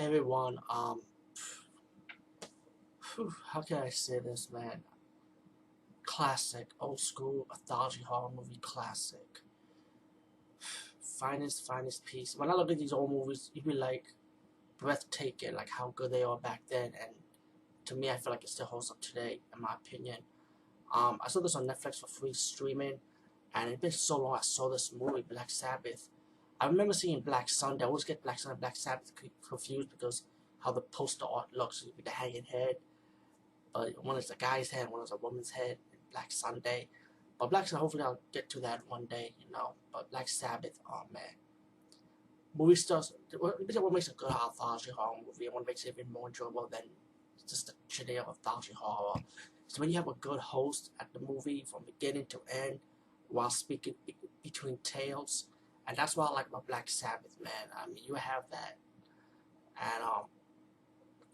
Everyone, how can I say this, man? Classic, old school anthology horror movie classic. Finest piece. When I look at these old movies, you be like breathtaking, like how good they are back then. And to me, I feel like it still holds up today, in my opinion. I saw this on Netflix for free streaming, and it's been so long I saw this movie, Black Sabbath. I remember seeing Black Sunday. I always get Black Sunday and Black Sabbath confused because how the poster art looks with the hanging head. But one is a guy's head, one is a woman's head. Black Sunday, but Black Sabbath. Hopefully, I'll get to that one day, you know. But Black Sabbath, oh man, movie stars. What makes a good anthology horror movie, and what makes it even more enjoyable than just the generic anthology horror, is when you have a good host at the movie from beginning to end, while speaking between tales, and that's what I like about Black Sabbath, man. I mean, you have that, and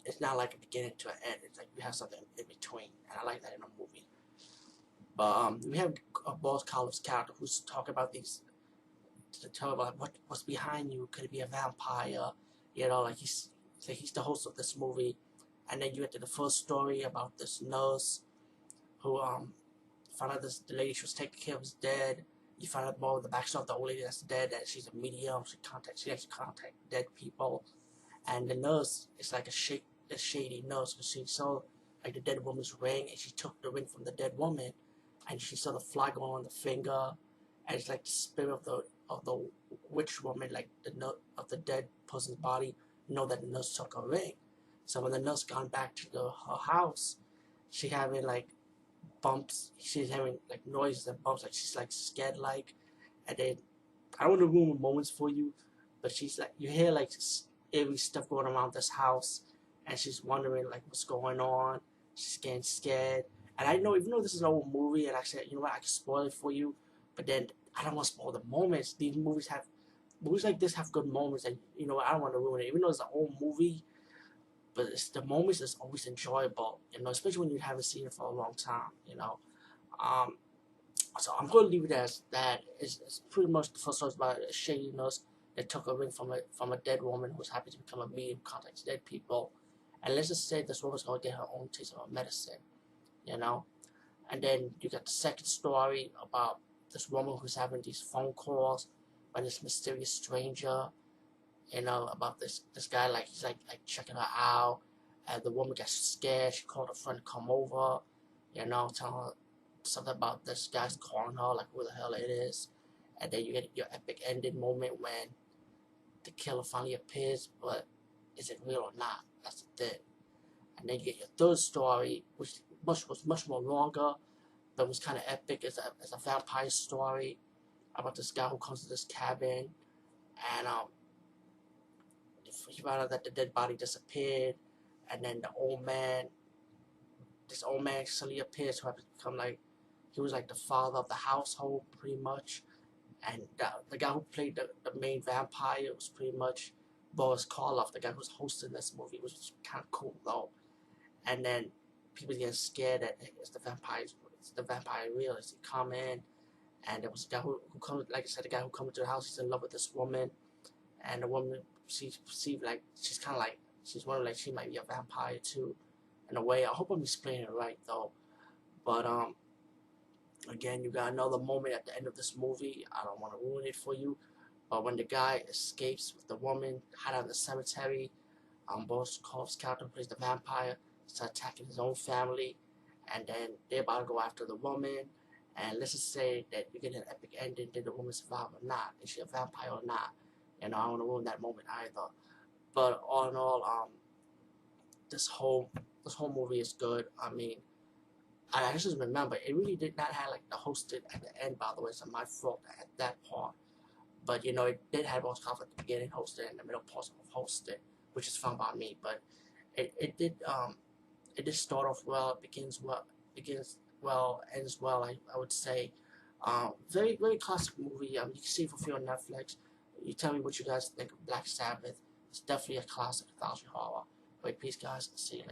it's not like a beginning to an end. It's like you have something in between, and I like that in a movie. But we have Boris Karloff's character who's talking about these, to tell about what's behind you. Could it be a vampire? You know, like he's the host of this movie, and then you get to the first story about this nurse who found out the lady she was taking care of is dead. You find out more of the backstory of the old lady that's dead, that she's a medium. She actually contact dead people, and the nurse is like a shady nurse because she saw like the dead woman's ring, and she took the ring from the dead woman, and she saw the fly going on the finger, and it's like the spirit of the witch woman, like the note of the dead person's body, know that the nurse took a ring. So when the nurse gone back to her house, she having like bumps. She's having like noises and bumps, like she's like scared, like. And then I don't want to ruin moments for you, but she's like, you hear like eerie stuff going around this house, and she's wondering like what's going on. She's getting scared, and I know, even though this is an old movie, and I said, you know what, I can spoil it for you, but then I don't want to spoil the moments. These movies like this have good moments, and you know what, I don't want to ruin it, even though it's an old movie. But the moments is always enjoyable, you know, especially when you haven't seen it for a long time, you know. Um, so I'm going to leave it as that. It's pretty much the first story about a shady nurse that took a ring from a dead woman who was happy to become a medium, contacts dead people. And let's just say this woman's going to get her own taste of medicine, you know. And then you got the second story about this woman who's having these phone calls by this mysterious stranger, you know, about this guy, like he's like checking her out, and the woman gets scared. She called a friend to come over, you know, tell her something about this guy's calling her, like who the hell it is. And then you get your epic ending moment when the killer finally appears, but is it real or not? That's the thing. And then you get your third story, which was much more longer, but was kind of epic. It's a vampire story about this guy who comes to this cabin, and he found out that the dead body disappeared, and then this old man suddenly appears, who happens to become like, he was like the father of the household pretty much, and the guy who played the main vampire was pretty much Boris Karloff, the guy who's hosting this movie, which was kind of cool though. And then people get scared that it's the vampire real? Is he coming? And there was a guy who comes, like I said, the guy who comes to the house, he's in love with this woman, and the woman, she's perceived like, she's kind of like, she's wondering like she might be a vampire too, in a way. I hope I'm explaining it right though. But again, you got another moment at the end of this movie. I don't want to ruin it for you, but when the guy escapes with the woman, hide out in the cemetery, Boris Karloff's character plays the vampire, starts attacking his own family, and then they're about to go after the woman. And let's just say that you get an epic ending. Did the woman survive or not? Is she a vampire or not? You know, I don't want to ruin that moment either. But all in all, this whole movie is good. I mean, I just remember it really did not have like the hosted at the end. By the way, so my fault at that part. But you know, it did have Boris Karloff at the beginning hosted and the middle part of hosted, which is fun by me. But it did start off well. It begins well, ends well. I would say. Very classic movie. You can see it for free on Netflix. You tell me what you guys think of Black Sabbath. It's definitely a classic anthology horror. Wait, peace, guys. See you later.